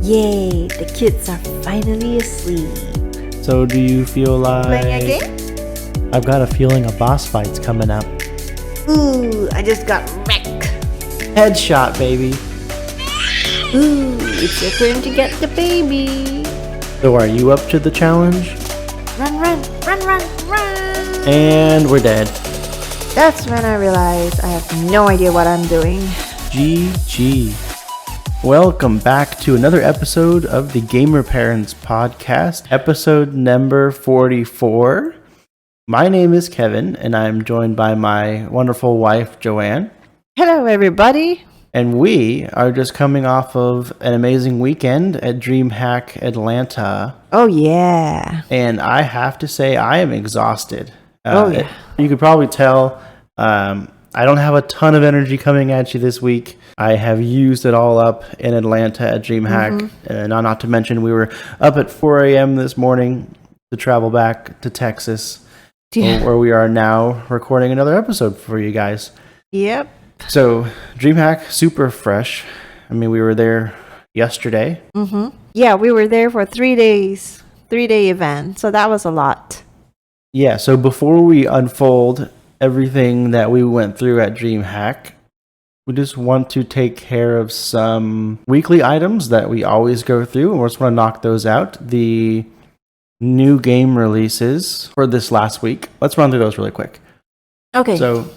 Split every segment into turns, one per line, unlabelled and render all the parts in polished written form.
Yay, the kids are finally asleep.
So do you feel like...
Playing a game?
I've got a feeling a boss fight's coming up.
Ooh, I just got wrecked.
Headshot, baby.
Ooh, it's your turn to get the baby.
So are you up to the challenge?
Run, run, run, run, run.
And we're dead.
That's when I realized I have no idea what I'm doing.
GG. Welcome back to another episode of the Gamer Parents Podcast, episode number 44. My name is Kevin, and I'm joined by my wonderful wife, Joanne.
Hello, everybody.
And we are just coming off of an amazing weekend at Dreamhack Atlanta.
Oh, yeah.
And I have to say, I am exhausted.
Yeah.
You could probably tell I don't have a ton of energy coming at you this week. I have used it all up in Atlanta at Dreamhack. And not to mention, we were up at 4 a.m. this morning to travel back to Texas, where we are now recording another episode for you guys.
Yep.
So, Dreamhack, super fresh. I mean, we were there yesterday.
Yeah, we were there for 3 days, 3-day event. So that was a lot.
Yeah, so before we unfold everything that we went through at Dreamhack, we just want to take care of some weekly items that we always go through, and we just want to knock those out. The new game releases for this last week. Let's run through those really quick.
Okay.
So,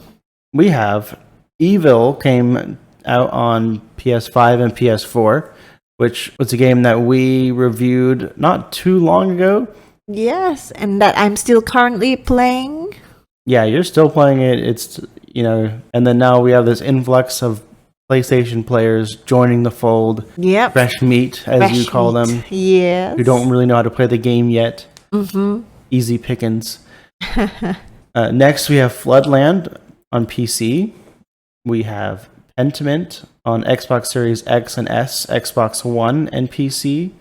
we have Evil came out on PS5 and PS4, which was a game that we reviewed not too long ago.
Yes, and that I'm still currently playing.
Yeah, you're still playing it. It's, and then now we have this influx of PlayStation players joining the fold.
Yep.
Fresh meat, as you call them.
Yes.
Who don't really know how to play the game yet. Easy pickings. Next, we have Floodland on PC. We have Pentiment on Xbox Series X and S, Xbox One, and PC.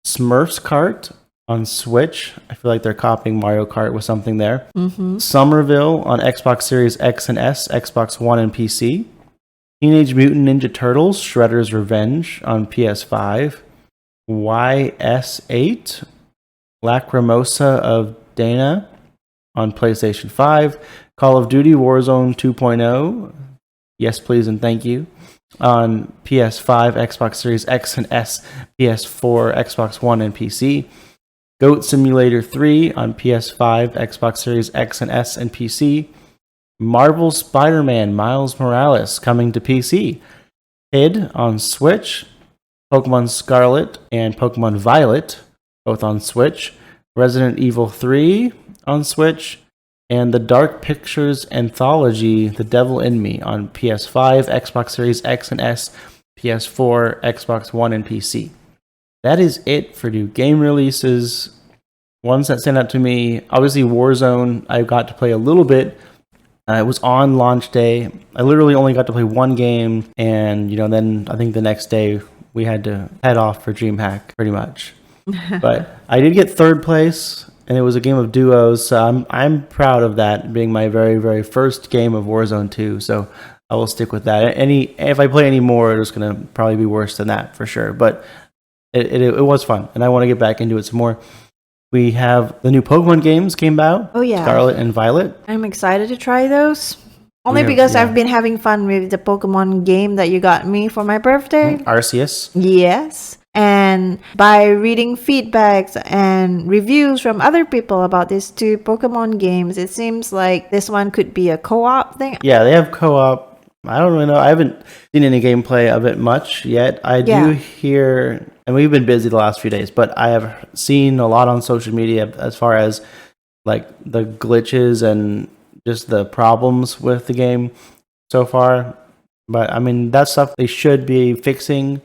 Smurfs Kart on Switch. I feel like they're copying Mario Kart with something there. Somerville on Xbox Series X and S, Xbox One, and PC. Teenage Mutant Ninja Turtles Shredder's Revenge on PS5. YS8 Lacrimosa of Dana on PlayStation 5. Call of Duty Warzone 2.0. Yes, please, and thank you. On PS5, Xbox Series X and S, PS4, Xbox One, and PC. Goat Simulator 3 on PS5, Xbox Series X and S, and PC. Marvel Spider-Man Miles Morales coming to PC. Hid on Switch. Pokemon Scarlet and Pokemon Violet, both on Switch. Resident Evil 3 on Switch. And the Dark Pictures Anthology, The Devil in Me, on PS5, Xbox Series X and S, PS4, Xbox One, and PC. That is it for new game releases. Ones that stand out to me, obviously Warzone, I got to play a little bit. It was on launch day. I literally only got to play one game, and then I think the next day we had to head off for DreamHack, pretty much. But I did get third place. And it was a game of duos, so I'm proud of that being my very, very first game of Warzone 2. So I will stick with that. If I play any more, it's going to probably be worse than that for sure. But it was fun, and I want to get back into it some more. We have the new Pokemon games came out.
Oh yeah,
Scarlet and Violet.
I'm excited to try those. Only because I've been having fun with the Pokemon game that you got me for my birthday.
Arceus.
Yes. And by reading feedbacks and reviews from other people about these two Pokemon games, it seems like this one could be a co-op thing.
Yeah, they have co-op. I don't really know. I haven't seen any gameplay of it much yet. I do hear, and we've been busy the last few days, but I have seen a lot on social media as far as like the glitches and just the problems with the game so far. But I mean, that's stuff they should be fixing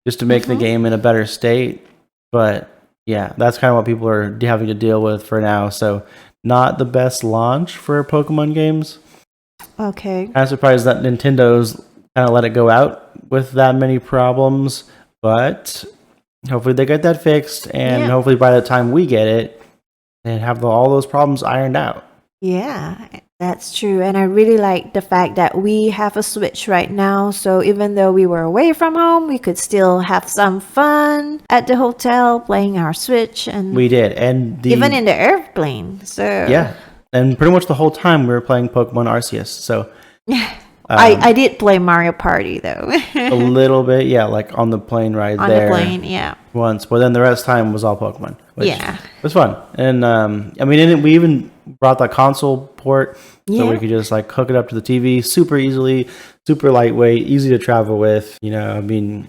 just to make the game in a better state. But yeah, that's kind of what people are having to deal with for now. So not the best launch for Pokemon games.
Okay.
I'm surprised that Nintendo's kind of let it go out with that many problems. But hopefully they get that fixed. And hopefully by the time we get it, and have all those problems ironed out.
Yeah. That's true. And I really like the fact that we have a Switch right now. So even though we were away from home, we could still have some fun at the hotel playing our Switch and
We did, and
even in the airplane. So
yeah, and pretty much the whole time we were playing Pokemon Arceus. So
I did play Mario Party though.
a little bit, yeah, like on the plane ride
On
there
the plane, yeah.
once, but then the rest of the time was all Pokemon. Which
Yeah.
was fun, and I mean, and we even brought the console port, so
Yeah.
we could just like hook it up to the TV super easily, super lightweight, easy to travel with. You know, I mean,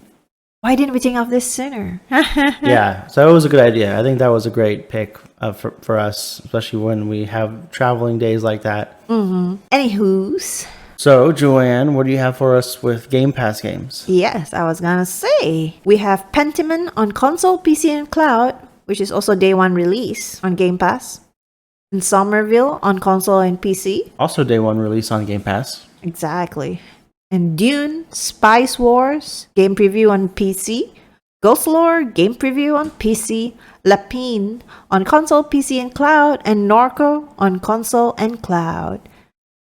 Why didn't we think of this sooner?
yeah, so it was a good idea. I think that was a great pick for us, especially when we have traveling days like that.
Anywho's.
So, Joanne, what do you have for us with Game Pass games?
Yes, I was gonna say. We have Pentiment on console, PC, and cloud, which is also day one release on Game Pass. And Somerville on console and PC.
Also, day one release on Game Pass.
Exactly. And Dune, Spice Wars, game preview on PC. Ghost Lore, game preview on PC. Lapine on console, PC, and cloud. And Norco on console and cloud.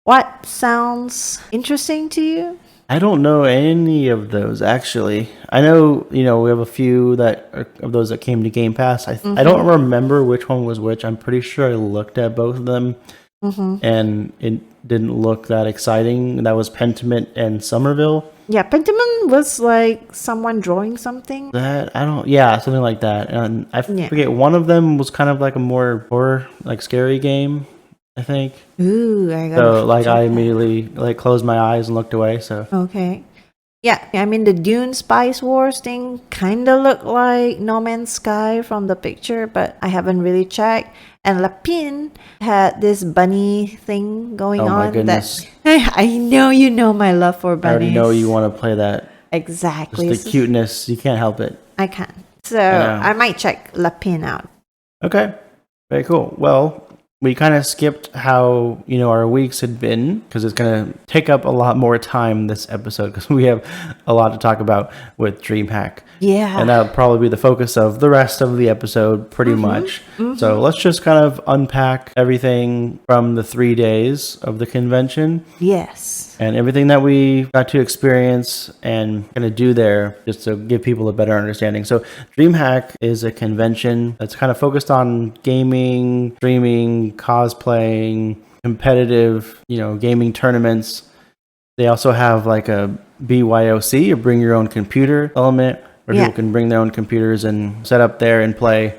What sounds interesting to you?
I don't know any of those actually. I know, you know, we have a few that are, of those that came to Game Pass. I don't remember which one was which. I'm pretty sure I looked at both of them, and it didn't look that exciting. That was Pentiment and Somerville.
Yeah, Pentiment was like someone drawing something.
That I don't, yeah, something like that. And I
Yeah.
forget, one of them was kind of like a more horror, like scary game, I think.
Ooh, I got
So like I immediately like closed my eyes and looked away. So
Okay. Yeah, I mean the Dune Spice Wars thing kind of looked like No Man's Sky from the picture, but I haven't really checked. And Lapine had this bunny thing going
Oh
on.
my goodness.
That I know you know my love for
I
bunnies.
already know you want to play that.
Exactly.
Just the cuteness, you can't help it.
I can. So
know.
I might check Lapine out.
Okay, very cool. Well, we kind of skipped how, you know, our weeks had been because it's going to take up a lot more time this episode because we have a lot to talk about with Dreamhack.
Yeah.
And that'll probably be the focus of the rest of the episode pretty much. So let's just kind of unpack everything from the 3 days of the convention
Yes.
and everything that we got to experience and kind of do there just to give people a better understanding. So Dreamhack is a convention that's kind of focused on gaming, streaming, cosplaying, competitive, you know, gaming tournaments. They also have like a BYOC, or bring your own computer element, where
Yeah.
people can bring their own computers and set up there and play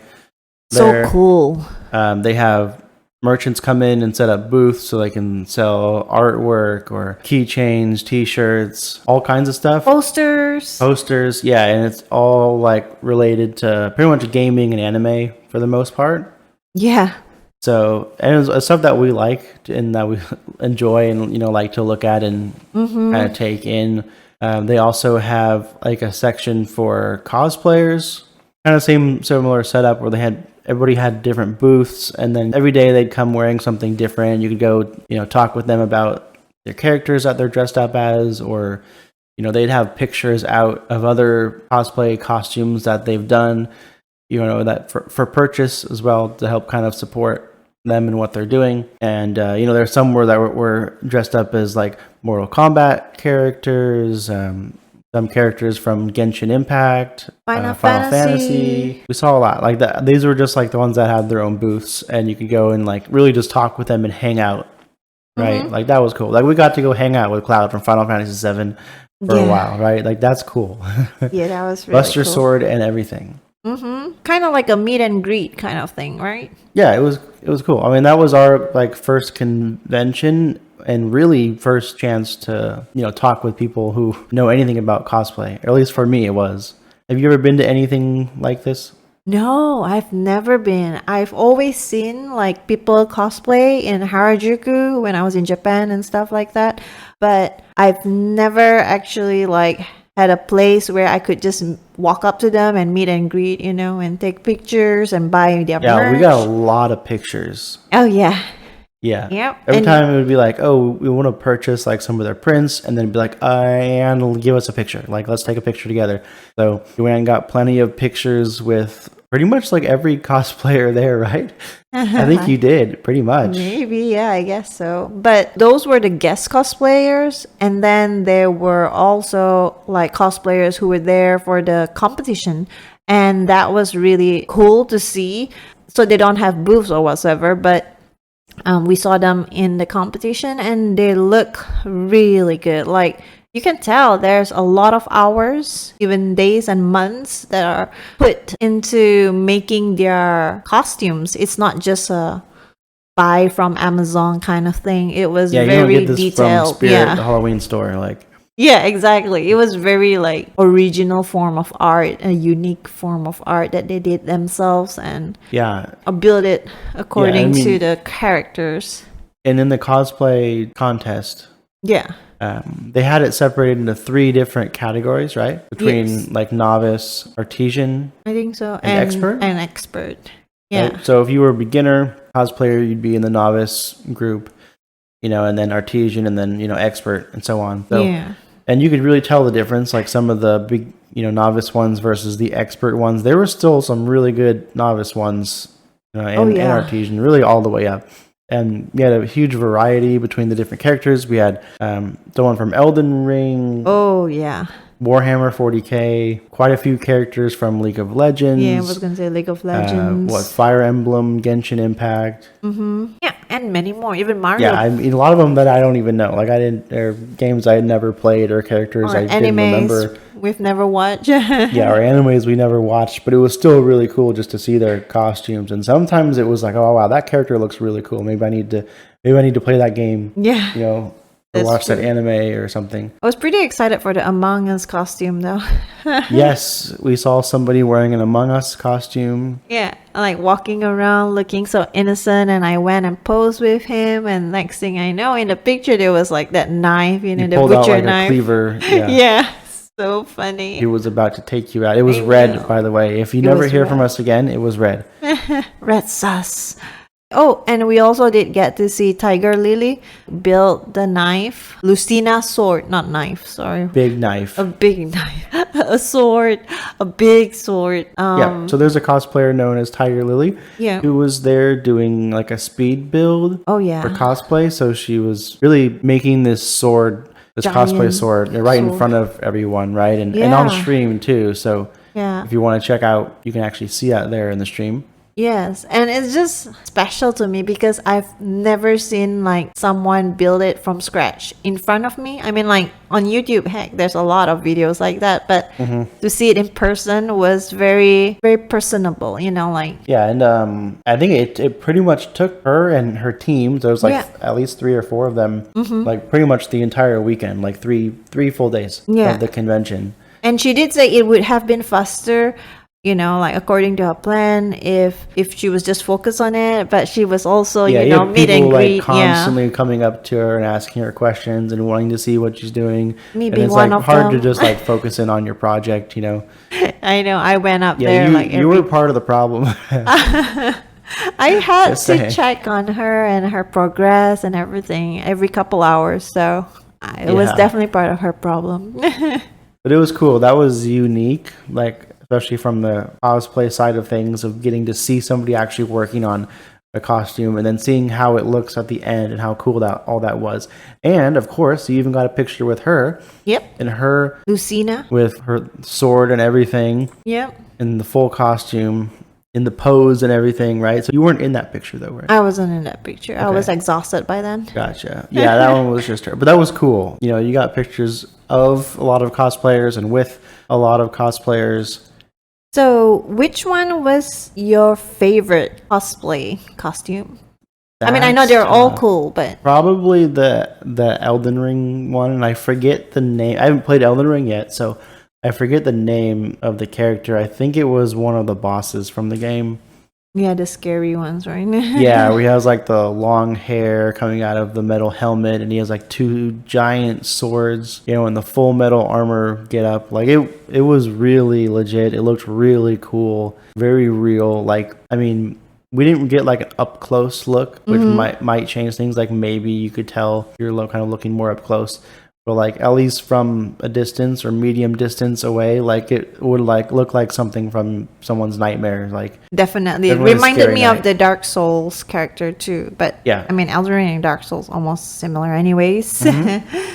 So
there.
cool.
They have merchants come in and set up booths so they can sell artwork or keychains, t-shirts, all kinds of stuff. Posters, yeah, and it's all like related to pretty much gaming and anime for the most part.
Yeah.
So, and it's stuff that we like and that we enjoy and, you know, like to look at and kind of take in. They also have like a section for cosplayers, kind of similar setup where everybody had different booths, and then every day they'd come wearing something different. You could go, you know, talk with them about their characters that they're dressed up as, or, you know, they'd have pictures out of other cosplay costumes that they've done, you know, that for purchase as well to help kind of support them and what they're doing. And you know, there's some that were dressed up as like Mortal Kombat characters, some characters from Genshin Impact,
Final
Fantasy. We saw a lot like that. These were just like the ones that had their own booths, and you could go and like really just talk with them and hang out. Right, like that was cool. Like we got to go hang out with Cloud from Final Fantasy VII for a while. Right, like that's cool.
Yeah, that was really
Buster
cool.
Sword and everything.
Kind of like a meet and greet kind of thing, right?
Yeah, it was cool. I mean, that was our like first convention and really first chance to, you know, talk with people who know anything about cosplay. Or at least for me, it was. Have you ever been to anything like this?
No, I've never been. I've always seen like people cosplay in Harajuku when I was in Japan and stuff like that, but I've never actually like had a place where I could just walk up to them and meet and greet, you know, and take pictures and buy their
Yeah,
merch.
we got a lot of pictures.
Oh yeah.
Yeah.
Yep.
Every
And-
time it would be like, oh, we want to purchase like some of their prints, and then it'd be like, and give us a picture. Like, let's take a picture together. So Joanne got plenty of pictures with pretty much like every cosplayer there, right? I think you did pretty much.
Maybe, yeah, I guess so. But those were the guest cosplayers, and then there were also like cosplayers who were there for the competition, and that was really cool to see. So they don't have booths or whatsoever, but we saw them in the competition, and they look really good. Like you can tell there's a lot of hours, even days and months that are put into making their costumes. It's not just a buy from Amazon kind of thing. It was
Yeah, you don't
very
get this
detailed.
from Spirit, the Halloween store. Like,
Yeah, exactly. It was very like original form of art, a unique form of art that they did themselves and
yeah.
build it according to
mean-
the characters.
And in the cosplay contest,
Yeah.
they had it separated into 3 different categories, right? Between
Yes.
like novice, artisan,
I think so.
And expert?
And expert. Yeah.
right? So if you were a beginner cosplayer, you'd be in the novice group, and then artisan, and then expert, and so on. So,
Yeah.
and you could really tell the difference. Like some of the big, novice ones versus the expert ones. There were still some really good novice ones, and artisan, really all the way up. And we had a huge variety between the different characters. We had someone from Elden Ring,
Oh, yeah.
Warhammer 40K, quite a few characters from League of Legends.
Yeah, I was going to say League of Legends.
Fire Emblem, Genshin Impact.
Yeah, and many more. Even Mario.
Yeah, I mean, a lot of them that I don't even know. Like they're games I had never played or characters
or
I didn't remember.
We've never watched.
Yeah, or animes we never watched, but it was still really cool just to see their costumes. And sometimes it was like, oh wow, that character looks really cool. Maybe I need to play that game.
Yeah.
Or
That's
watch
true.
that anime or something.
I was pretty excited for the Among Us costume though.
Yes, we saw somebody wearing an Among Us costume.
Yeah, like walking around looking so innocent, and I went and posed with him, and next thing I know, in the picture there was like that knife,
He
the
pulled out
butcher
like
knife.
a cleaver. Yeah.
Yeah, so funny.
He was about to take you out. It was
I
red,
know.
by the way. If you
It
never
was
hear from
red.
us again, it was red.
Red sus. Oh, and we also did get to see Tiger Lily build the knife. Lucina sword, not knife, sorry.
Big knife.
A big knife. A sword. A big sword.
Yeah. So there's a cosplayer known as Tiger Lily
Yeah.
who was there doing like a speed build
Oh, yeah.
for cosplay. So she was really making this sword, this cosplay
Giant
sword, right in
sword.
front of everyone, right? And on
Yeah.
stream too. So
Yeah.
if you want to check out, you can actually see that there in the stream.
Yes, and it's just special to me because I've never seen like someone build it from scratch in front of me. I mean, like on YouTube, heck, there's a lot of videos like that, but to see it in person was very, very personable, like
Yeah, and I think it pretty much took her and her team. There was like
Yeah.
at least 3 or 4 of them, like pretty much the entire weekend, like three full days
Yeah.
of the convention.
and she did say it would have been faster, like according to her plan if she was just focused on it, but she was also,
Yeah, you have
meet and
people like
greet,
constantly coming up to her and asking her questions and wanting to see what she's doing.
Me
and
being
it's
one
like
of
hard to
them.
just like focus in on your project.
I know, I went up
Yeah,
there
you
like
you were part of the problem.
I had
Just
to
saying.
check on her and her progress and everything every couple hours, so it was
Yeah.
definitely part of her problem.
But it was cool. That was unique, like especially from the cosplay side of things, of getting to see somebody actually working on a costume and then seeing how it looks at the end and how cool that all that was. And of course, you even got a picture with her
Yep,
and her
Lucina.
with her sword and everything
Yep,
in the full costume, in the pose and everything, right? So you weren't in that picture though, right?
I wasn't in that picture. I
Okay.
was exhausted by then.
Gotcha. Yeah, that one was just her. But that was cool. You got pictures of a lot of cosplayers and with a lot of cosplayers.
So, which one was your favorite cosplay costume? I mean, I know they're all
That's,
cool, but
probably the Elden Ring one, and I forget the name. I haven't played Elden Ring yet, so I forget the name of the character. I think it was one of the bosses from the game.
yeah, the scary ones, right?
Yeah, where he has like the long hair coming out of the metal helmet, and he has like 2 giant swords, in the full metal armor get up. Like it was really legit. It looked really cool, very real. Like, I mean, we didn't get like an up close look, which might change things. Like maybe you could tell you're kind of looking more up close. but like at least from a distance or medium distance away, like it would like look like something from someone's nightmare. Like
Definitely. It
everyone's
reminded
scary
me of
night.
the Dark Souls character too. But
Yeah.
I mean, Elden Ring and Dark Souls almost similar anyways.
Mm-hmm.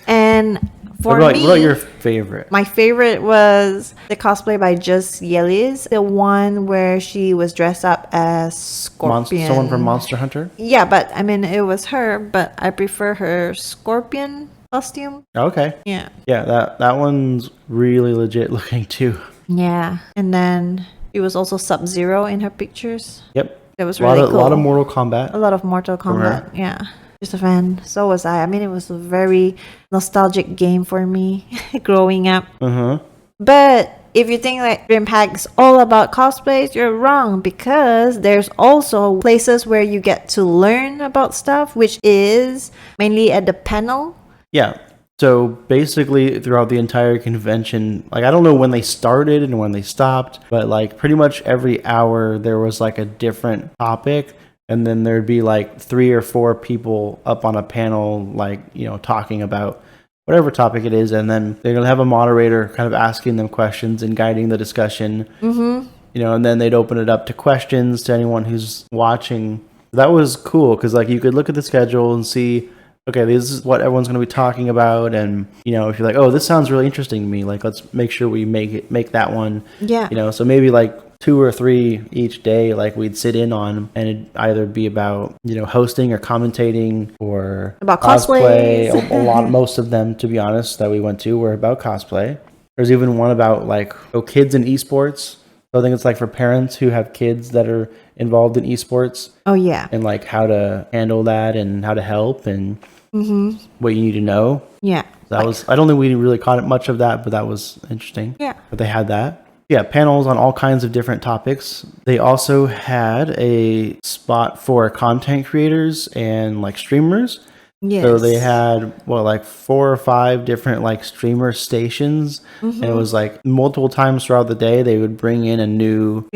And for
what
me,
about your favorite?
my favorite was the cosplay by Just Yellies, the one where she was dressed up as Scorpion.
Someone from Monster Hunter?
Yeah, but I mean, it was her, but I prefer her Scorpion costume.
Okay.
Yeah.
Yeah, that one's really legit looking too.
Yeah. And then it was also Sub-Zero in her pictures.
Yep.
That was
A
really
lot,
cool.
a lot of Mortal Kombat.
A lot of Mortal
From her.
Kombat. Yeah. Just a fan. So was I. I mean, it was a very nostalgic game for me growing up.
Uh-huh.
But if you think that Dreamhack is all about cosplays, you're wrong, because there's also places where you get to learn about stuff, which is mainly at the panel.
Yeah. So basically throughout the entire convention, like I don't know when they started and when they stopped, but like pretty much every hour there was like a different topic, and then there'd be like 3 or 4 people up on a panel, like, you know, talking about whatever topic it is, and then they're gonna have a moderator kind of asking them questions and guiding the discussion.
Mm-hmm.
You know, and then they'd open it up to questions to anyone who's watching. That was cool because like you could look at the schedule and see, okay, this is what everyone's going to be talking about, and you know, if you're like, oh, this sounds really interesting to me, like let's make sure we make that one.
Yeah.
You know, so maybe like 2 or 3 each day, like we'd sit in on, and it'd either be about, you know, hosting or commentating or
About
cosplay.
cosplays.
Most of them, to be honest, that we went to were about cosplay. There's even one about like kids in esports. So I think it's like for parents who have kids that are involved in esports,
Oh, yeah.
and like how to handle that and how to help and
Mm-hmm.
what you need to know.
Yeah.
That was, I don't think we really caught much of that, but that was interesting.
Yeah.
But they had that. Yeah, panels on all kinds of different topics. They also had a spot for content creators and like streamers.
Yes.
So they had like 4 or 5 different like streamer stations,
Mm-hmm.
and it was like multiple times throughout the day they would bring in a new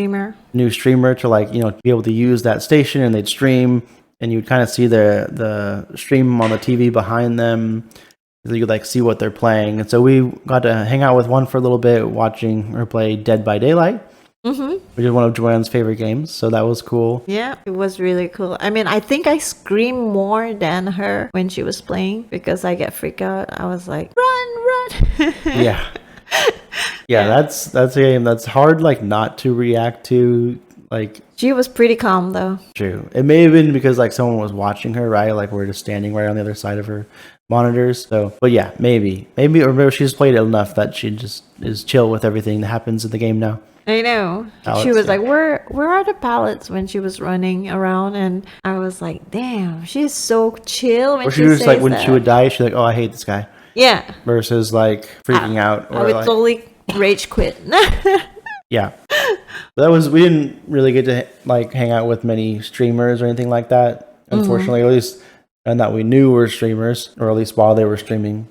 streamer to like, you know, be able to use that station, and they'd stream, and you'd kind of see the stream on the TV behind them. So you could like see what they're playing. And so we got to hang out with one for a little bit, watching her play Dead by Daylight,
Mm-hmm.
which is one of Joanne's favorite games. So that was cool.
Yeah, it was really cool. I mean, I think I screamed more than her when she was playing because I get freaked out. I was like, run.
Yeah. Yeah, that's a game that's hard like not to react to. Like,
She was pretty calm though.
true. It may have been because like someone was watching her, right? Like we're just standing right on the other side of her monitors. So, but yeah, maybe, or maybe she's played it enough that she just is chill with everything that happens in the game now.
I know.
Pallets,
She was
yeah.
like, where are the pallets when she was running around? And I was like, damn, she's so chill when
Or she
she
was
says
like, when
that.
she would die, she's like, oh, I hate this guy.
Yeah.
Versus like freaking out.
I
Or
would
like,
totally rage quit.
yeah. But we didn't really get to like hang out with many streamers or anything like that. Unfortunately, at least, and that we knew were streamers, or at least while they were streaming.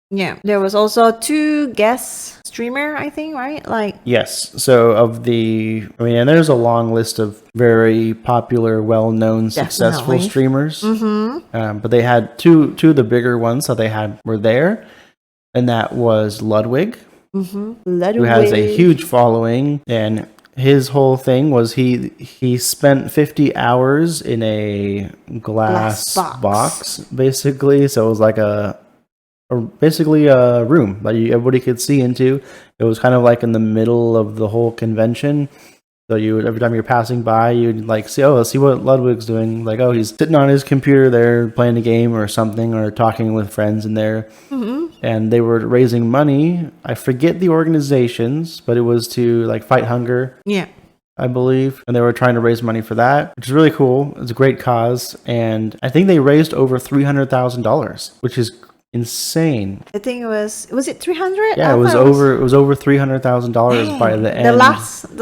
Yeah. There was also 2 guest streamer, I think, right? Like,
Yes. So and there's a long list of very popular, well-known, successful
Definitely.
streamers.
mm-hmm.
But they had two of the bigger ones that they had were there, and that was Ludwig,
Mm-hmm.
who has a huge following, and his whole thing was he spent 50 hours in a glass box, basically. So it was like basically a room that everybody could see into. It was kind of like in the middle of the whole convention. So every time you're passing by, you'd like see, let's see what Ludwig's doing. Like, oh, he's sitting on his computer there playing a game or something, or talking with friends in there.
Mm-hmm.
And they were raising money. I forget the organizations, but it was to like fight hunger.
Yeah.
I believe, and they were trying to raise money for that, which is really cool. It's a great cause, and I think they raised over $300,000, which is insane.
I think it was it 300?
Yeah, it was over $300,000 by the end.
The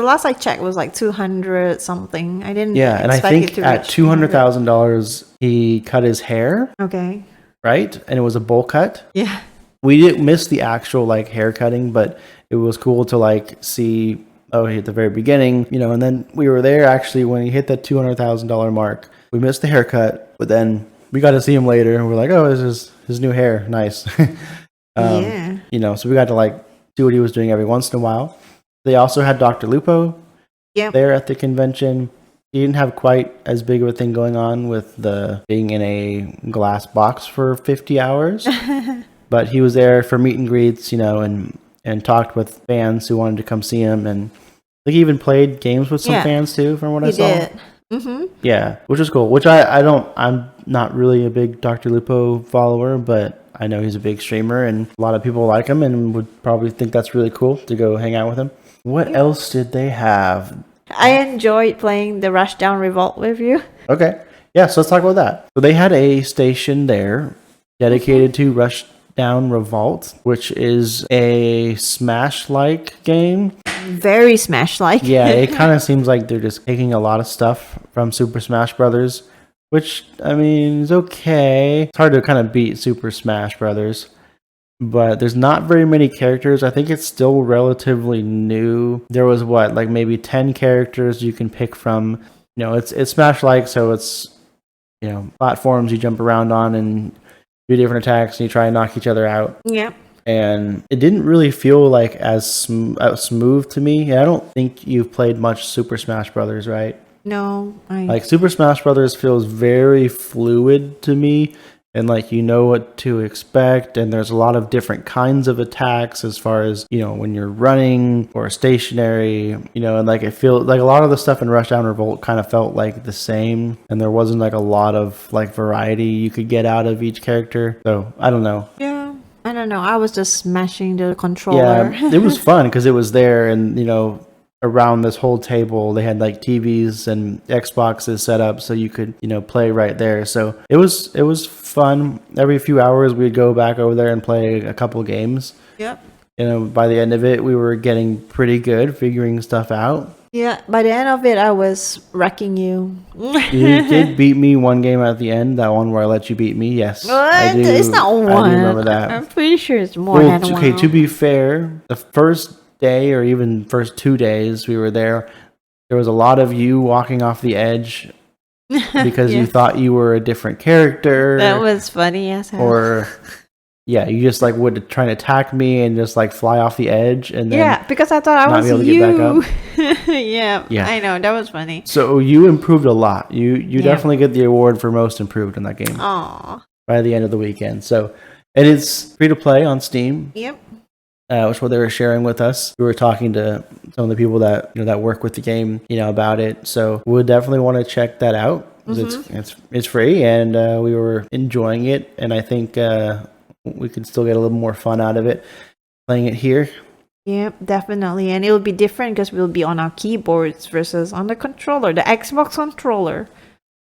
last I checked was like 200 something. I didn't.
Yeah, and I
expect it
think
to
at
reach
$200,000 he cut his hair,
Okay.
right? And it was a bowl cut.
Yeah.
We didn't miss the actual like hair cutting, but it was cool to like see. Oh, at the very beginning, you know, and then we were there actually when he hit that $200,000 mark. We missed the haircut, but then we got to see him later, and we're like, oh, this is his new hair, nice.
Yeah.
You know, so we got to like see what he was doing every once in a while. They also had Dr. Lupo there at the convention. He didn't have quite as big of a thing going on with the being in a glass box for 50 hours, but he was there for meet and greets, you know, and talked with fans who wanted to come see him, and I think he even played games with some fans too, from what I saw.
He did.
Yeah, which was cool. Which I'm not really a big Dr. Lupo follower, but I know he's a big streamer, and a lot of people like him, and would probably think that's really cool to go hang out with him. What else did they have?
I enjoyed playing the Rushdown Revolt with you.
Okay. Yeah, so let's talk about that. So they had a station there dedicated to Rushdown Revolt, which is a Smash-like game.
Very Smash-like.
Yeah, it kind of seems like they're just taking a lot of stuff from Super Smash Brothers, which, I mean, is okay. It's hard to kind of beat Super Smash Brothers. But there's not very many characters. I think it's still relatively new. There was like maybe 10 characters you can pick from. You know, it's Smash-like, so it's, you know, platforms you jump around on and do different attacks and you try and knock each other out.
Yeah.
And it didn't really feel like as smooth to me. And I don't think you've played much Super Smash Brothers, right?
No.
Like Super Smash Brothers feels very fluid to me. And like, you know what to expect, and there's a lot of different kinds of attacks as far as, you know, when you're running or stationary, you know, and like it feels like a lot of the stuff in Rushdown Revolt kind of felt like the same, and there wasn't like a lot of like variety you could get out of each character. So I don't know.
Yeah, I don't know. I was just smashing the controller.
Yeah, it was fun because it was there, and you know, around this whole table they had like TVs and Xboxes set up so you could, you know, play right there. So it was fun. Every few hours we'd go back over there and play a couple games.
Yep.
You know, by the end of it we were getting pretty good figuring stuff out.
Yeah, by the end of it I was wrecking you.
You did beat me one game at the end, that one where I let you beat me. Yes.
What?
I do.
It's not one.
I do remember that.
I'm pretty sure it's more than one.
Okay, to be fair, the first day or even first 2 days we were there was a lot of you walking off the edge because you thought you were a different character.
That was funny as hell.
Or yeah, you just like would try and attack me and just like fly off the edge, and then
because I thought I was
able to
you.
get back up.
Yeah, I know, that was funny.
So you improved a lot. You definitely get the award for most improved in that game.
Aww.
By the end of the weekend. So, and it's free to play on Steam.
Yep.
Which is what they were sharing with us. We were talking to some of the people that, you know, that work with the game, you know, about it. So we'll definitely want to check that out. It's free, and we were enjoying it, and I think we could still get a little more fun out of it playing it here.
Yep, definitely, and it will be different because we'll be on our keyboards versus on the controller, the Xbox controller.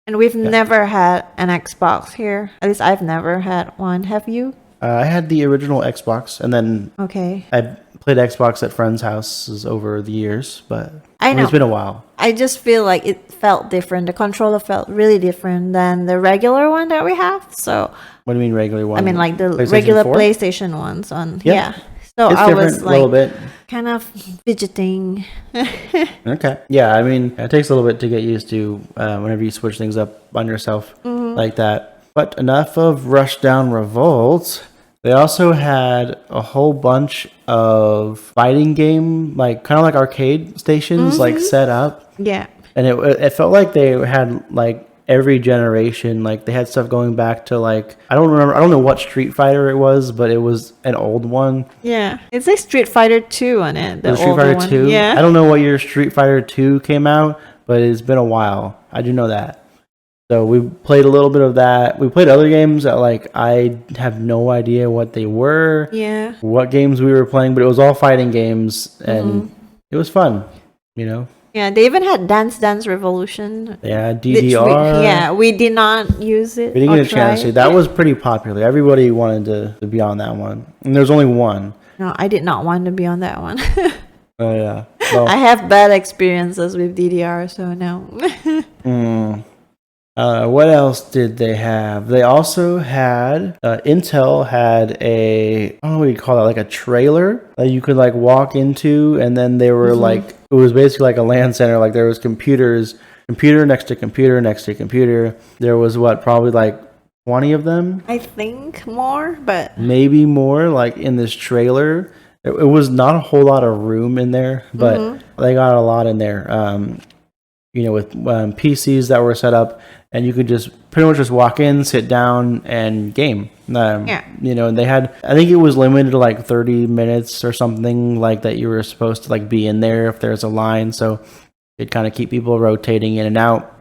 And we've never had an Xbox here. At least I've never had one. Have you?
I had the original Xbox, and then I played Xbox at friends' houses over the years, but
I know
it's been a while.
I just feel like it felt different. The controller felt really different than the regular one that we have. So
what do you mean regular one?
I mean like the
PlayStation
regular
4?
PlayStation ones on.
Yep.
Yeah. So
it's
I
different,
was
a little bit.
kind of fidgeting.
Okay. Yeah, I mean, it takes a little bit to get used to whenever you switch things up on yourself like that. But enough of Rushdown Revolt. They also had a whole bunch of fighting game, like kind of like arcade stations, like set up.
Yeah.
And it felt like they had like every generation. Like they had stuff going back to like, I don't know what Street Fighter it was, but it was an old one.
Yeah. It's like Street Fighter 2 on it. The
Street Fighter 2?
Yeah.
I don't know what year Street Fighter 2 came out, but it's been a while. I do know that. So we played a little bit of that. We played other games that like I have no idea what they were.
Yeah.
What games we were playing, but it was all fighting games, and it was fun, you know.
Yeah, they even had Dance Dance Revolution.
Yeah, DDR.
We did not use it.
We didn't get a chance to. That was pretty popular. Everybody wanted to be on that one, and there's only one.
No, I did not want to be on that one.
Oh yeah. Well,
I have bad experiences with DDR, so no.
What else did they have? They also had Intel had I don't know what you call that, like a trailer that you could like walk into, and then they were like, it was basically like a LAN center. Like there was computer next to computer next to computer. There was probably like 20 of them,
I think more, but
maybe more, like in this trailer. It was not a whole lot of room in there, but they got a lot in there. With PCs that were set up, and you could just pretty much just walk in, sit down, and game. And they had, I think it was limited to like 30 minutes or something like that. You were supposed to like be in there if there's a line, so it kind of keep people rotating in and out.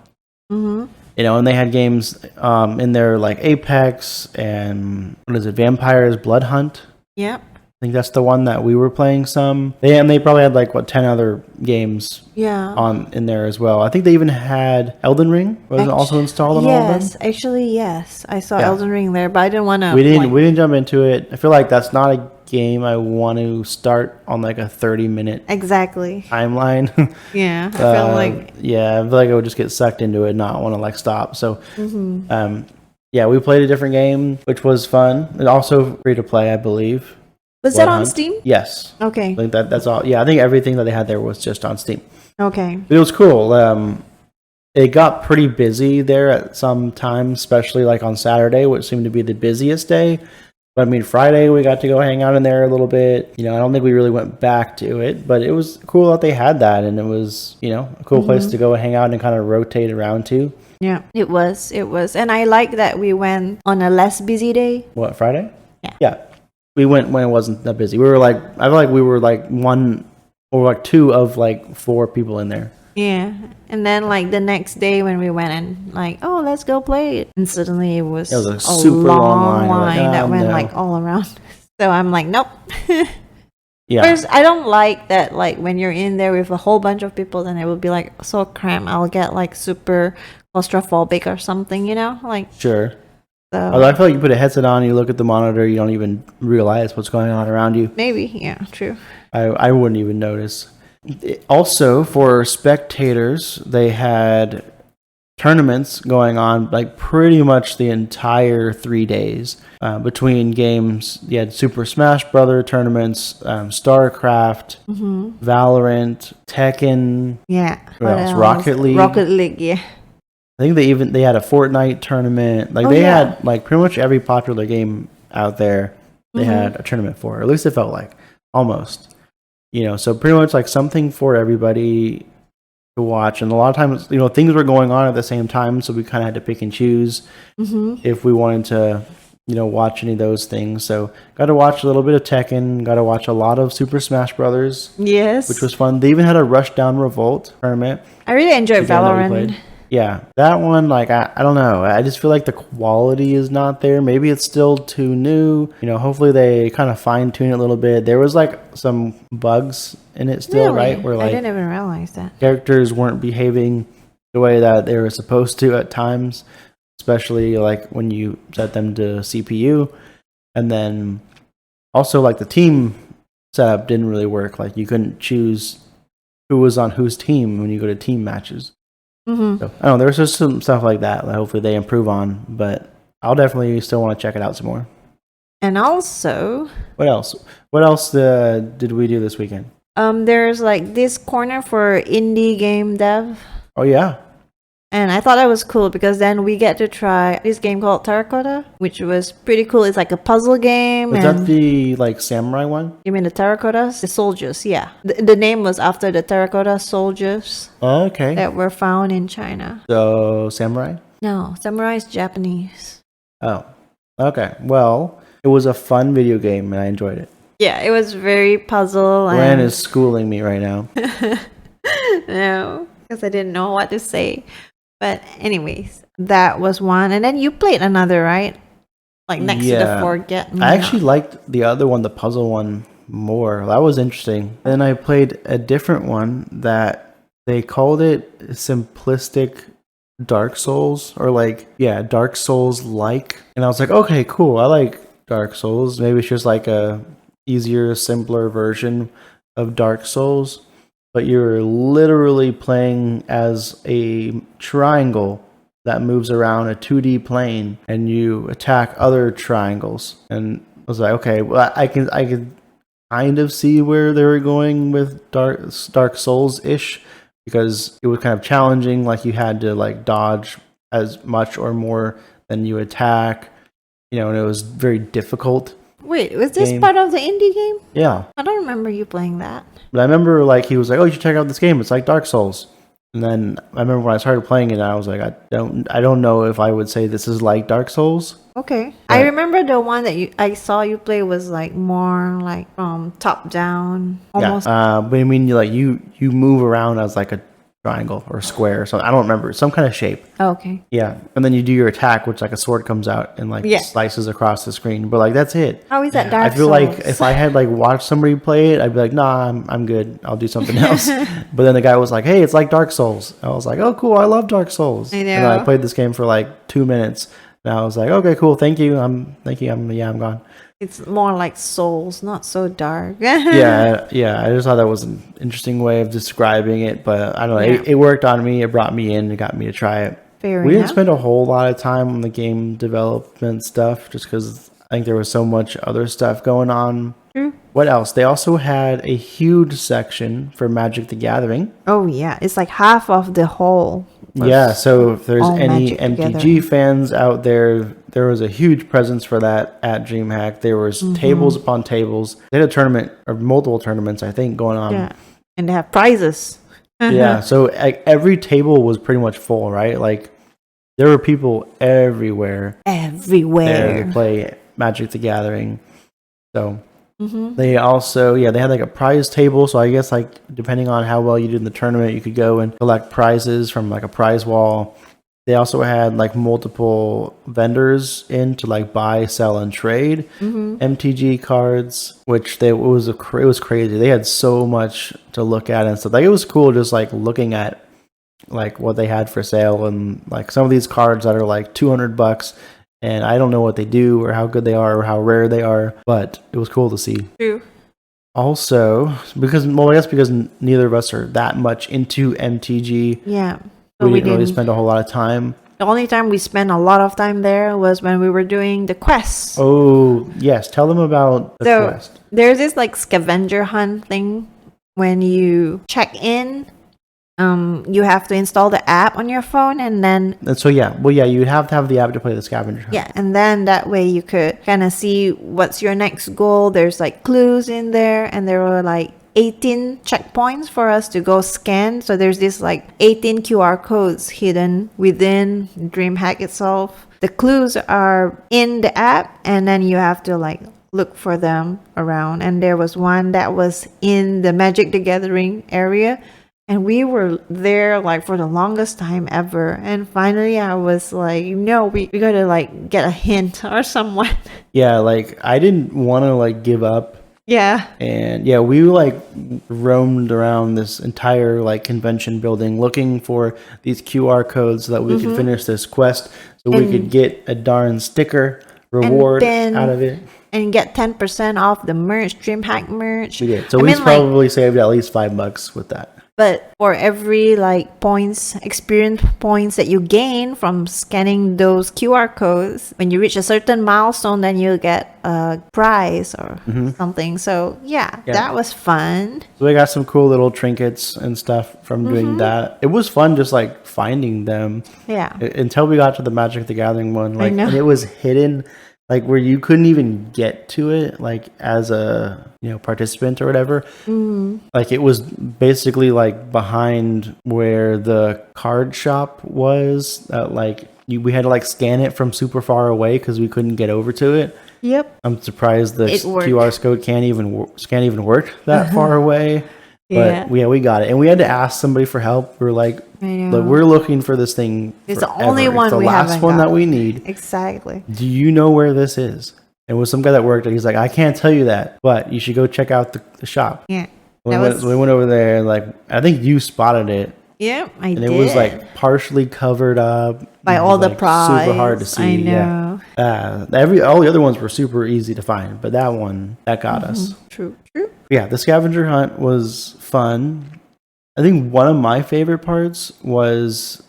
And they had games in there like Apex and Vampires Blood Hunt.
Yep.
I think that's the one that we were playing some. They probably had like 10 other games in there as well. I think they even had Elden Ring. Was it also installed on all of them?
Yes, actually, yes. I saw Elden Ring there, but I didn't want to.
We didn't jump into it. I feel like that's not a game I want to start on like a 30-minute timeline.
Yeah, I feel like
I feel like I would just get sucked into it and not want to like stop. So we played a different game, which was fun. It's also free to play, I believe.
Was that on Steam?
Yes.
Okay.
I think that's all. Yeah, I think everything that they had there was just on Steam.
Okay.
But it was cool. It got pretty busy there at some times, especially like on Saturday, which seemed to be the busiest day. But I mean, Friday we got to go hang out in there a little bit. I don't think we really went back to it, but it was cool that they had that, and it was, a cool place to go hang out and kind of rotate around to.
Yeah, it was. And I like that we went on a less busy day.
What, Friday?
Yeah.
Yeah. We went when it wasn't that busy. We were like, I feel like we were like one or like two of like 4 people in there.
Yeah. And then like the next day when we went and like, oh, let's go play it. And suddenly it was
a super long line
that went like all around. So I'm like, nope.
Yeah.
First, I don't like that, like when you're in there with a whole bunch of people, then it will be like so cramped. I'll get like super claustrophobic or something, like.
Sure.
So,
although I feel like you put a headset on, you look at the monitor, you don't even realize what's going on around you.
Maybe, yeah, true.
I wouldn't even notice. Also, for spectators, they had tournaments going on like pretty much the entire 3 days. Between games, you had Super Smash Brother tournaments, StarCraft, Valorant, Tekken.
Yeah.
What else? Rocket League.
Rocket League, yeah.
I think they had a Fortnite tournament. Like had like pretty much every popular game out there. They had a tournament for, or at least it felt like almost. So pretty much like something for everybody to watch. And a lot of times, things were going on at the same time, so we kind of had to pick and choose if we wanted to, watch any of those things. So got to watch a little bit of Tekken. Got to watch a lot of Super Smash Brothers.
Yes,
which was fun. They even had a Rushdown Revolt tournament.
I really enjoyed Valorant.
Yeah, that one, like, I don't know. I just feel like the quality is not there. Maybe it's still too new. Hopefully they kind of fine-tune it a little bit. There was, like, some bugs in it still, right? Where, like,
I didn't even realize that.
Characters weren't behaving the way that they were supposed to at times, especially, like, when you set them to CPU. And then also, like, the team setup didn't really work. Like, you couldn't choose who was on whose team when you go to team matches. So, I don't know, there's just some stuff like that hopefully they improve on, but I'll definitely still want to check it out some more.
And also,
what else did we do this weekend?
There's like this corner for indie game dev.
Oh yeah.
And I thought that was cool because then we get to try this game called Terracotta, which was pretty cool. It's like a puzzle game.
Is that the like samurai one?
You mean the terracottas? The soldiers, yeah. The name was after the terracotta soldiers.
Oh, okay.
That were found in China.
So samurai?
No, samurai is Japanese.
Oh, okay. Well, it was a fun video game and I enjoyed it.
Yeah, it was very puzzle.
Gwen is schooling me right now.
No, because I didn't know what to say. But anyways, that was one. And then you played another, right? Like next to the Forget Me
I actually liked the other one, the puzzle one, more. That was interesting. Then I played a different one that they called it simplistic Dark Souls, or like, Dark Souls like. And I was like, okay, cool. I like Dark Souls. Maybe it's just like a easier, simpler version of Dark Souls. But you're literally playing as a triangle that moves around a 2D plane, and you attack other triangles. And I was like, okay, well, I could kind of see where they were going with Dark Souls-ish, because it was kind of challenging. Like you had to like dodge as much or more then you attack, and it was very difficult.
Wait, was this
game.
part of the indie game?
Yeah.
I don't remember you playing that.
But I remember like he was like, "Oh, you should check out this game. It's like Dark Souls." And then I remember when I started playing it, I was like, I don't know if I would say this is like Dark Souls.
Okay.
But
I remember the one that I saw you play was like more like top down, almost.
Yeah. But I mean, you move around as like a triangle or square, so I don't remember, some kind of shape.
Oh, okay.
Yeah, and then you do your attack, which like a sword comes out and like slices across the screen. But like that's it.
How is that Dark
I feel
Souls?
like if I had like watched somebody play it, I'd be like, nah, I'm good. I'll do something else. But then the guy was like, hey, it's like Dark Souls. I was like, oh, cool. I love Dark Souls.
I know.
And then I played this game for like 2 minutes, and I was like, okay, cool. Thank you. I'm gone.
It's more like Souls, not so dark.
yeah. I just thought that was an interesting way of describing it, but I don't know.
Yeah.
It worked on me. It brought me in. It got me to try it.
Fair
We didn't
enough.
spend a whole lot of time on the game development stuff just because I think there was so much other stuff going on.
True.
What else? They also had a huge section for Magic the Gathering.
Oh yeah, it's like half of the whole.
Yeah, so if there's
all
any
Magic the
MTG
Gathering.
fans out there, there was a huge presence for that at Dreamhack. There was tables upon tables. They had a tournament or multiple tournaments, I think, going on.
Yeah, and they have prizes.
Yeah, so like, every table was pretty much full, right? Like there were people everywhere there
Everywhere.
to play Magic the Gathering. So
Mm-hmm.
they also, they had like a prize table. So I guess like depending on how well you did in the tournament, you could go and collect prizes from like a prize wall. They also had like multiple vendors in to like buy, sell, and trade MTG cards, which it was crazy. They had so much to look at and stuff. Like it was cool just like looking at like what they had for sale and like some of these cards that are like $200. And I don't know what they do or how good they are or how rare they are, but it was cool to see.
True.
Also, because neither of us are that much into MTG,
Yeah.
we didn't really spend a whole lot of time.
The only time we spent a lot of time there was when we were doing the quests.
Oh, yes. Tell them about the quest.
There's this like scavenger hunt thing when you check in. You have to install the app on your phone and then
And so, you'd have to have the app to play the scavenger hunt.
yeah, and then that way you could kind of see what's your next goal. There's like clues in there, and there were like 18 checkpoints for us to go scan. So there's this like 18 QR codes hidden within Dreamhack itself. The clues are in the app, and then you have to like look for them around. And there was one that was in the Magic the Gathering area. And we were there like for the longest time ever. And finally I was like, no, we gotta like get a hint or someone.
Yeah, like I didn't want to like give up.
Yeah.
And we like roamed around this entire like convention building looking for these QR codes so that we could finish this quest so we could get a darn sticker reward out of it.
And get 10% off the merch, Dreamhack merch.
We did. So we probably saved at least $5 with that.
But for every like experience points that you gain from scanning those QR codes, when you reach a certain milestone, then you'll get a prize or something. So yeah, that was fun.
So we got some cool little trinkets and stuff from doing that. It was fun just like finding them.
Yeah.
Until we got to the Magic the Gathering one. Like,
I know.
and it was hidden like where you couldn't even get to it like as a participant or whatever. Like it was basically like behind where the card shop was, like we had to like scan it from super far away because we couldn't get over to it.
Yep.
I'm surprised the
It worked.
QR code can't even work that far away. But
Yeah.
we got it, and we had to ask somebody for help. We were like,
I know.
"Look, we're looking for this thing.
It's the
forever.
only one
It's the
we
last
haven't
one
got."
that we need.
Exactly.
Do you know where this is?" And it was some guy that worked, and he's like, "I can't tell you that, but you should go check out the shop."
Yeah.
We went over there, and like I think you spotted it,
Yeah, I
and
did.
it was like partially covered up
by
It
all
was,
the
like,
prize.
super hard to see.
I
Yeah.
know.
All the other ones were super easy to find, but that one that got us.
True.
Yeah, the scavenger hunt was fun. I think one of my favorite parts was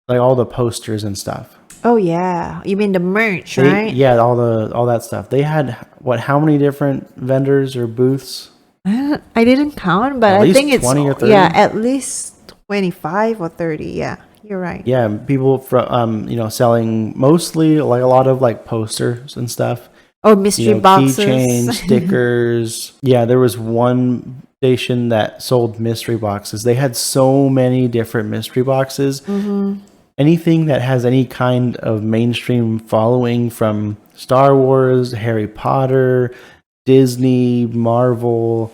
all the posters and stuff.
Oh yeah, you mean the merch, right?
Yeah, all that stuff. They had how many different vendors or booths?
I didn't count, but
At
I
least
think it's
20 or 30?
yeah, at least 25 or 30. Yeah. You're right.
Yeah, people from selling mostly like a lot of like posters and stuff.
Oh, mystery boxes,
keychains, stickers. Yeah, there was one station that sold mystery boxes. They had so many different mystery boxes.
Mm-hmm.
Anything that has any kind of mainstream following, from Star Wars, Harry Potter, Disney, Marvel,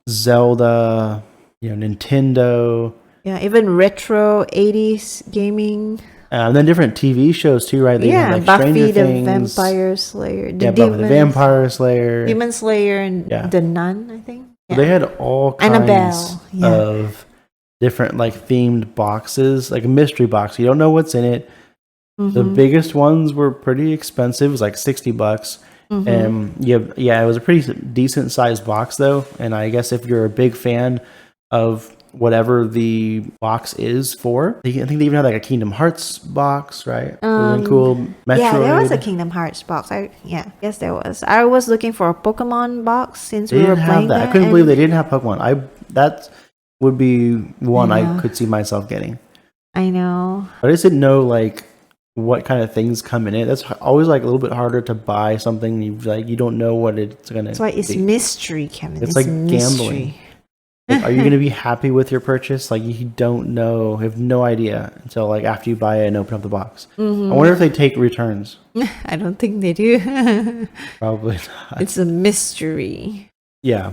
Zelda, Nintendo.
Yeah, even retro 80s gaming.
And then different TV shows too, right? They
Yeah,
had, like,
Buffy
Stranger
the
Things.
Vampire Slayer.
Buffy the Vampire Slayer.
Demon Slayer and
Yeah.
the Nun, I think.
So they had all kinds
Annabelle, yeah.
of different like themed boxes, like a mystery box. You don't know what's in it. The
Mhm.
biggest ones were pretty expensive. It was like $60.
Mhm.
And it was a pretty decent sized box though. And I guess if you're a big fan of whatever the box is for, I think they even had like a Kingdom Hearts box, right? Really cool. Metroid.
Yeah, there was a Kingdom Hearts box. Yes, there was. I was looking for a Pokemon box since
They
we were
didn't
playing
have that. I couldn't believe they didn't have Pokemon. That would be one I could see myself getting.
I know.
But I just didn't know like what kind of things come in it. That's always like a little bit harder to buy something you don't know what it's gonna.
That's why it's
be.
mystery, Kevin.
It's like gambling. Like, are you going to be happy with your purchase? Like, you don't know, have no idea until like after you buy it and open up the box.
Mm-hmm.
I wonder if they take returns.
I don't think they do.
Probably not.
It's a mystery.
Yeah.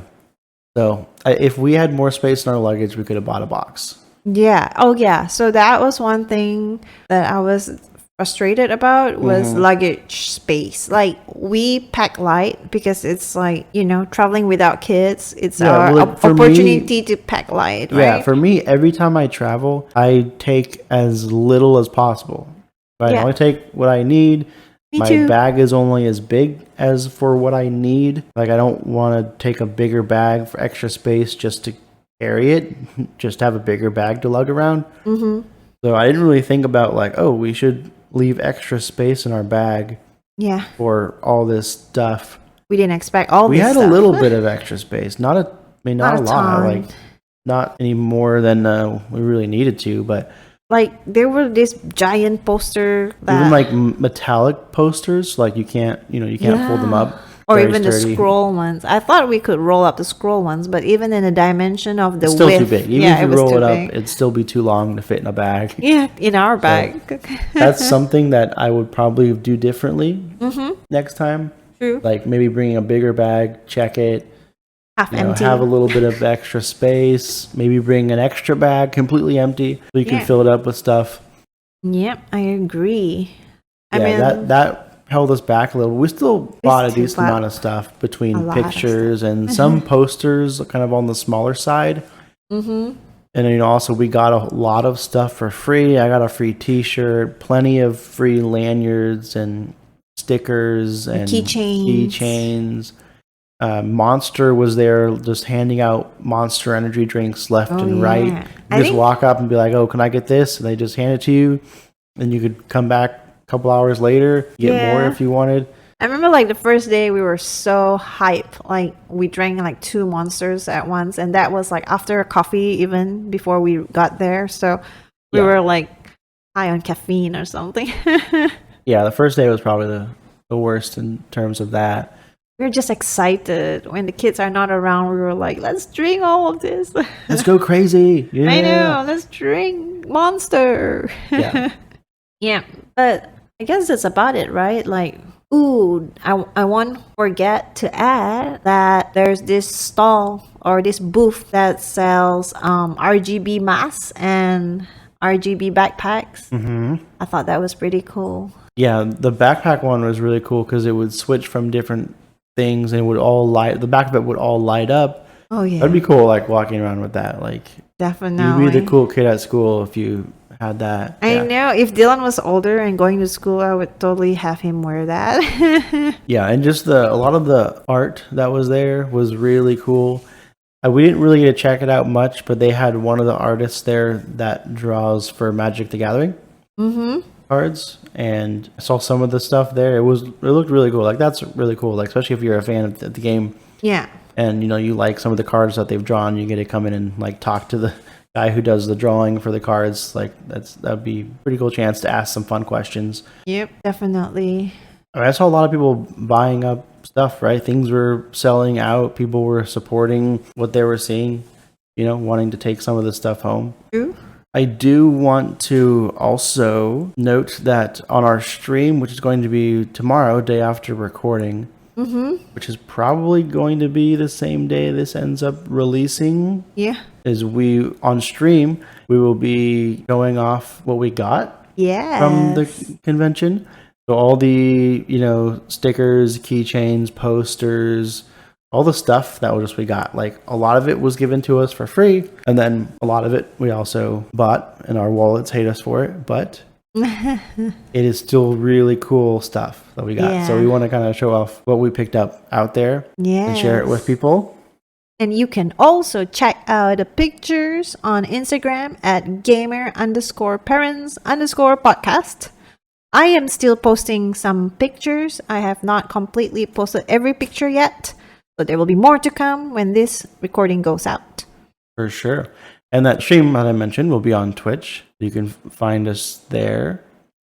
So if we had more space in our luggage, we could have bought a box.
Yeah. Oh, yeah. So that was one thing that I was frustrated about was luggage space. Like, we pack light because it's like, traveling without kids, it's our opportunity to pack light, right?
Yeah, for me, every time I travel, I take as little as possible. Right? I only take what I need. My bag is only as big as for what I need. Like, I don't want to take a bigger bag for extra space just to carry it, just have a bigger bag to lug around. Mm-hmm. So I didn't really think about like, oh, we should leave extra space in our bag for all this stuff. We
didn't expect all this stuff.
We had a little bit of extra space. Not a lot. Like, not any more than we really needed to, but
like there were this giant poster
even like metallic posters, like you can't fold them up.
Or even the scroll ones. I thought we could roll up the scroll ones, but even in the dimension of the
it's still
width,
too big. Even if you roll it up, it'd still be too long to fit in a bag.
Yeah, in our bag.
So that's something that I would probably do differently next time.
True.
Like maybe bringing a bigger bag, check it,
half empty,
have a little bit of extra space. Maybe bring an extra bag completely empty so you can fill it up with stuff.
Yep, I agree.
I mean that held us back a little. We still bought a decent amount of stuff between pictures and some posters kind of on the smaller side. Mm-hmm. And also we got a lot of stuff for free. I got a free t-shirt, plenty of free lanyards and stickers and keychains. Monster was there just handing out Monster energy drinks left and right. You just walk up and be like, oh, can I get this? And they just hand it to you. And you could come back couple hours later, get more if you wanted.
I remember like the first day we were so hyped, like we drank like 2 Monsters at once, and that was like after coffee even before we got there, so we were like high on caffeine or something.
Yeah, the first day was probably the worst in terms of that.
We were just excited when the kids are not around. We were like, let's drink all of this.
Let's go crazy. Yeah.
I know, let's drink Monster. Yeah, but I guess that's about it, right? Like, I won't forget to add that there's this stall or this booth that sells RGB masks and RGB backpacks. Mm-hmm. I thought that was pretty cool.
Yeah, the backpack one was really cool because it would switch from different things and it would all light. The back of it would all light up.
Oh yeah,
that'd be cool. Like walking around with that. Like
definitely,
you'd be the cool kid at school if you had that.
I know. If Dylan was older and going to school, I would totally have him wear that. Yeah,
and just a lot of the art that was there was really cool. We didn't really get to check it out much, but they had one of the artists there that draws for Magic the Gathering cards, and I saw some of the stuff there. It looked really cool. Like that's really cool. Like especially if you're a fan of the game.
Yeah.
And you like some of the cards that they've drawn, you get to come in and like talk to the guy who does the drawing for the cards. Like that'd be a pretty cool chance to ask some fun questions.
Yep, definitely.
I saw a lot of people buying up stuff, right? Things were selling out. People were supporting what they were seeing, wanting to take some of the stuff home.
True.
I do want to also note that on our stream, which is going to be tomorrow, day after recording, which is probably going to be the same day this ends up releasing.
Yeah.
Is on stream, we will be showing off what we got from the convention. So all the, stickers, keychains, posters, all the stuff that we got. Like a lot of it was given to us for free. And then a lot of it we also bought, and our wallets hate us for it. But it is still really cool stuff that we got.
Yeah.
So we want to kind of show off what we picked up out there and share it with people.
And you can also check out the pictures on Instagram at gamer_parents_podcast. I am still posting some pictures. I have not completely posted every picture yet, but there will be more to come when this recording goes out.
For sure. And that stream that I mentioned will be on Twitch. You can find us there.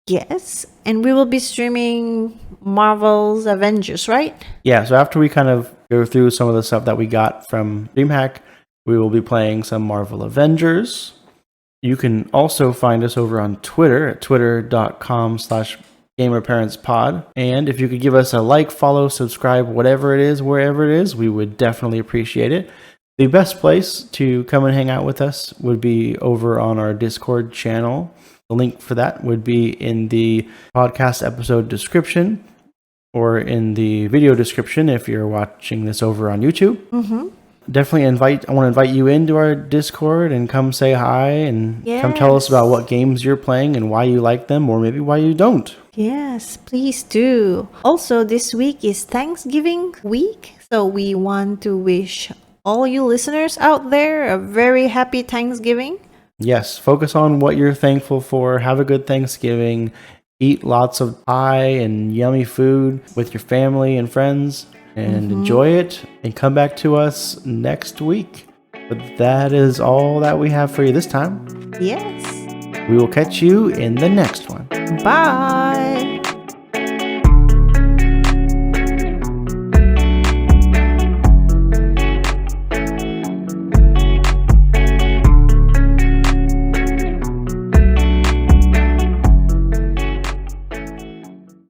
Yes, and we will be streaming Marvel's Avengers, right?
Yeah, so after we kind of go through some of the stuff that we got from Dreamhack, we will be playing some Marvel Avengers. You can also find us over on Twitter at twitter.com/gamerparentspod. And if you could give us a like, follow, subscribe, whatever it is, wherever it is, we would definitely appreciate it. The best place to come and hang out with us would be over on our Discord channel. The link for that would be in the podcast episode description or in the video description if you're watching this over on YouTube. Definitely I want to invite you into our Discord and come say hi and come tell us about what games you're playing and why you like them, or maybe why you don't.
Yes, please do. Also, this week is Thanksgiving week, so we want to wish all you listeners out there a very happy Thanksgiving.
Yes, focus on what you're thankful for. Have a good Thanksgiving. Eat lots of pie and yummy food with your family and friends. And enjoy it, and come back to us next week. But that is all that we have for you this time.
Yes.
We will catch you in the next one.
Bye.